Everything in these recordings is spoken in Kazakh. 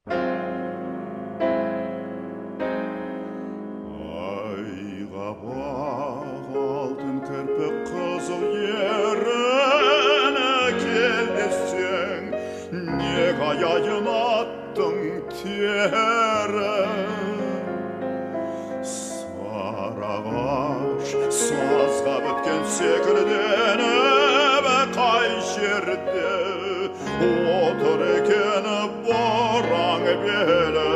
Ayға бақ алтын кірпік қызыл еріне кел десең, не қаяйын аттың тері. Сарағаш сазға біткен секілденіп қай жерде отыр екен бораң белі.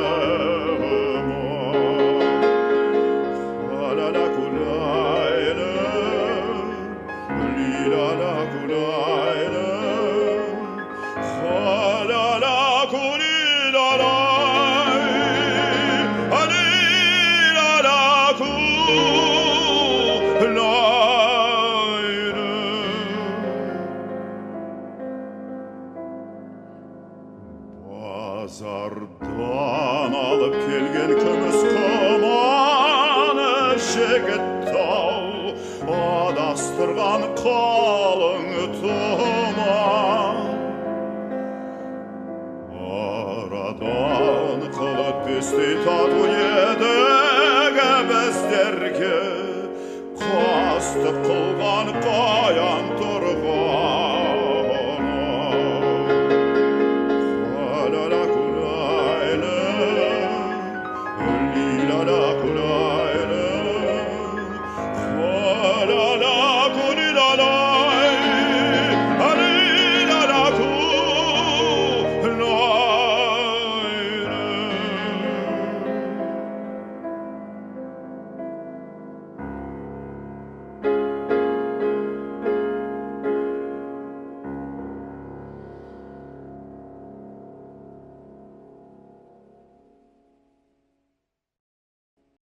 Базардан алып келген күміс қыманы жігіт-ау, адастырған қалың тұман. Арадан қылып бестей тату едік біздерге, қастық қыл